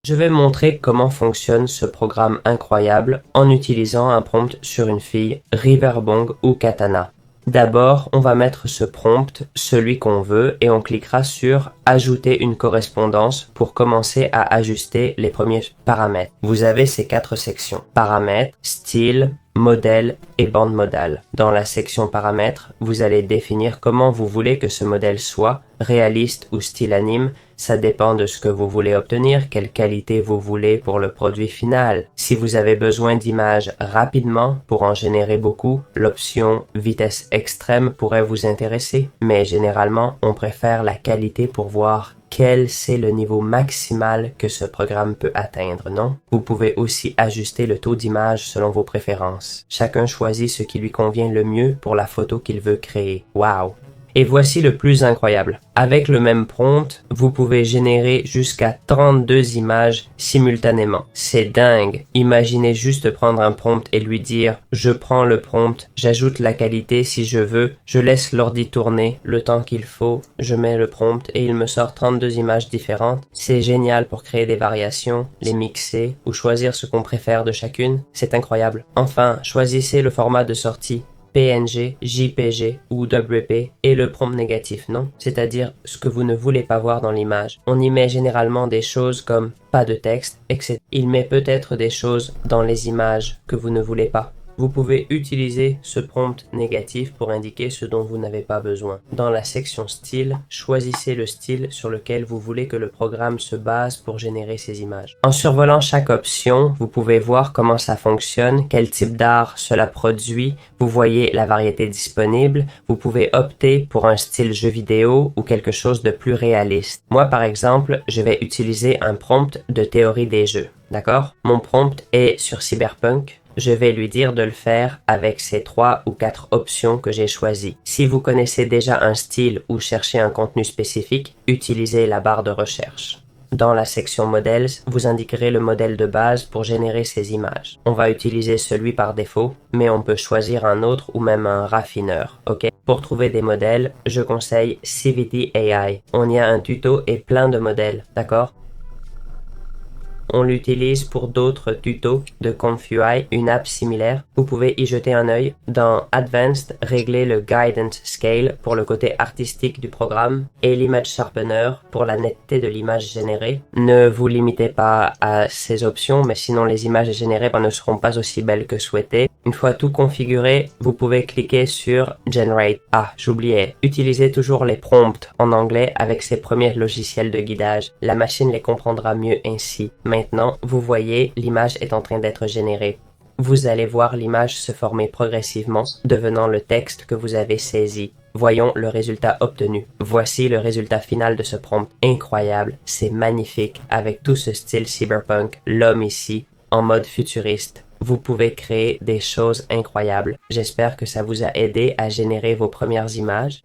Je vais montrer comment fonctionne ce programme incroyable en utilisant un prompt sur une fille, Riverbong ou Katana. D'abord, on va mettre ce prompt, celui qu'on veut, et on cliquera sur « Ajouter une correspondance » pour commencer à ajuster les premiers paramètres. Vous avez ces 4 sections. Paramètres, style, modèle et bande modale. Dans la section paramètres, vous allez définir comment vous voulez que ce modèle soit, réaliste ou style anime. Ça dépend de ce que vous voulez obtenir, quelle qualité vous voulez pour le produit final. Si vous avez besoin d'images rapidement pour en générer beaucoup, l'option vitesse extrême pourrait vous intéresser. Mais généralement, on préfère la qualité pour voir quel c'est le niveau maximal que ce programme peut atteindre, non? Vous pouvez aussi ajuster le taux d'image selon vos préférences. Chacun choisit ce qui lui convient le mieux pour la photo qu'il veut créer. Wow! Et voici le plus incroyable. Avec le même prompt, vous pouvez générer jusqu'à 32 images simultanément. C'est dingue. Imaginez juste prendre un prompt et lui dire « Je prends le prompt, j'ajoute la qualité si je veux, je laisse l'ordi tourner le temps qu'il faut, je mets le prompt et il me sort 32 images différentes. » C'est génial pour créer des variations, les mixer ou choisir ce qu'on préfère de chacune. C'est incroyable. Enfin, choisissez le format de sortie. PNG, JPG ou WP et le prompt négatif, non? C'est-à-dire ce que vous ne voulez pas voir dans l'image. On y met généralement des choses comme pas de texte, etc. Il met peut-être des choses dans les images que vous ne voulez pas. Vous pouvez utiliser ce prompt négatif pour indiquer ce dont vous n'avez pas besoin. Dans la section style, choisissez le style sur lequel vous voulez que le programme se base pour générer ces images. En survolant chaque option, vous pouvez voir comment ça fonctionne, quel type d'art cela produit, vous voyez la variété disponible, vous pouvez opter pour un style jeu vidéo ou quelque chose de plus réaliste. Moi par exemple, je vais utiliser un prompt de théorie des jeux, d'accord? Mon prompt est sur Cyberpunk. Je vais lui dire de le faire avec ces 3 ou 4 options que j'ai choisies. Si vous connaissez déjà un style ou cherchez un contenu spécifique, utilisez la barre de recherche. Dans la section Models, vous indiquerez le modèle de base pour générer ces images. On va utiliser celui par défaut, mais on peut choisir un autre ou même un raffineur, ok? Pour trouver des modèles, je conseille CVD AI. On y a un tuto et plein de modèles, d'accord? On l'utilise pour d'autres tutos de ComfUI, une app similaire. Vous pouvez y jeter un œil. Dans Advanced, réglez le Guidance Scale pour le côté artistique du programme et l'Image Sharpener pour la netteté de l'image générée. Ne vous limitez pas à ces options, mais sinon les images générées ne seront pas aussi belles que souhaité. Une fois tout configuré, vous pouvez cliquer sur Generate. Ah, j'oubliais. Utilisez toujours les prompts en anglais avec ces premiers logiciels de guidage. La machine les comprendra mieux ainsi. Maintenant, vous voyez, l'image est en train d'être générée. Vous allez voir l'image se former progressivement, devenant le texte que vous avez saisi. Voyons le résultat obtenu. Voici le résultat final de ce prompt. Incroyable, c'est magnifique, avec tout ce style cyberpunk, l'homme ici, en mode futuriste. Vous pouvez créer des choses incroyables. J'espère que ça vous a aidé à générer vos premières images.